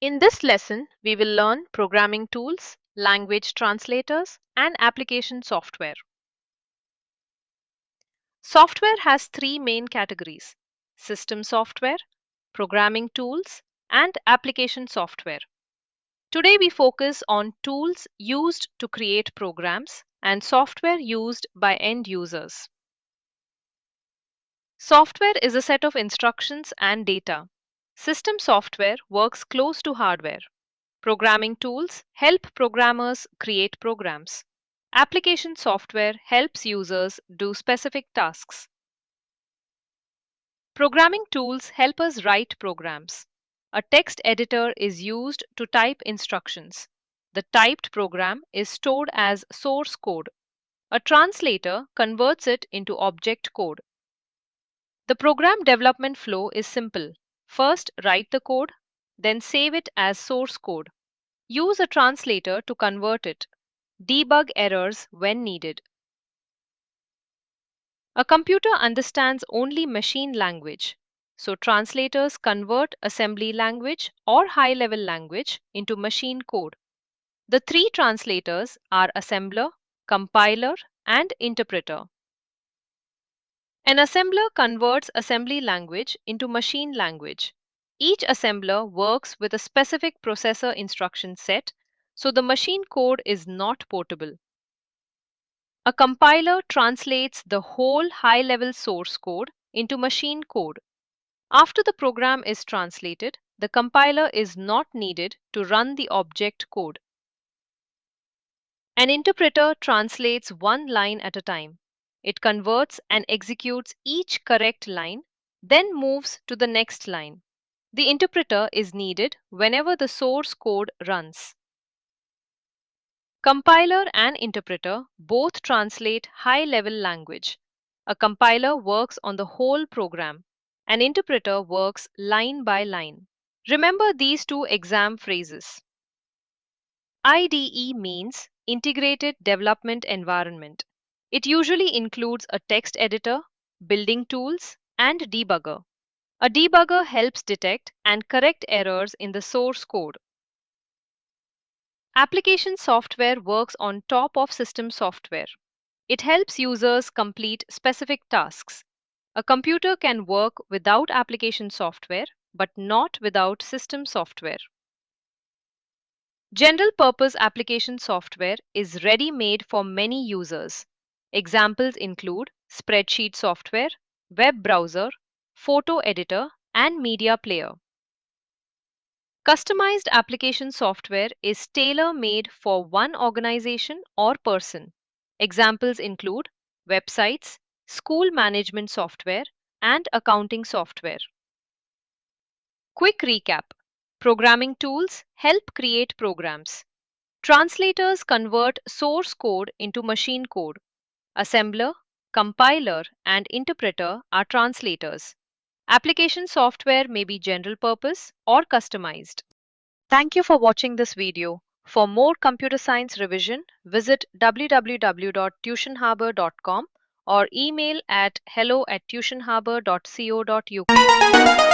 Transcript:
In this lesson, we will learn programming tools, language translators, and application software. Software has three main categories: system software, programming tools, and application software. Today we focus on tools used to create programs and software used by end users. Software is a set of instructions and data. System software works close to hardware. Programming tools help programmers create programs. Application software helps users do specific tasks. Programming tools help us write programs. A text editor is used to type instructions. The typed program is stored as source code. A translator converts it into object code. The program development flow is simple. First, write the code, then save it as source code. Use a translator to convert it. Debug errors when needed. A computer understands only machine language, so translators convert assembly language or high-level language into machine code. The three translators are assembler, compiler, and interpreter. An assembler converts assembly language into machine language. Each assembler works with a specific processor instruction set, so the machine code is not portable. A compiler translates the whole high-level source code into machine code. After the program is translated, the compiler is not needed to run the object code. An interpreter translates one line at a time. It converts and executes each correct line, then moves to the next line. The interpreter is needed whenever the source code runs. Compiler and interpreter both translate high-level language. A compiler works on the whole program. An interpreter works line by line. Remember these two exam phrases. IDE means Integrated Development Environment. It usually includes a text editor, building tools, and debugger. A debugger helps detect and correct errors in the source code. Application software works on top of system software. It helps users complete specific tasks. A computer can work without application software, but not without system software. General purpose application software is ready-made for many users. Examples include spreadsheet software, web browser, photo editor, and media player. Customized application software is tailor-made for one organization or person. Examples include websites, school management software, and accounting software. Quick recap. Programming tools help create programs. Translators convert source code into machine code. Assembler, compiler, and interpreter are translators. Application software may be general purpose or customized. Thank you for watching this video. For more computer science revision, visit www.tuitionharbour.com or email at hello@tuitionharbour.co.uk.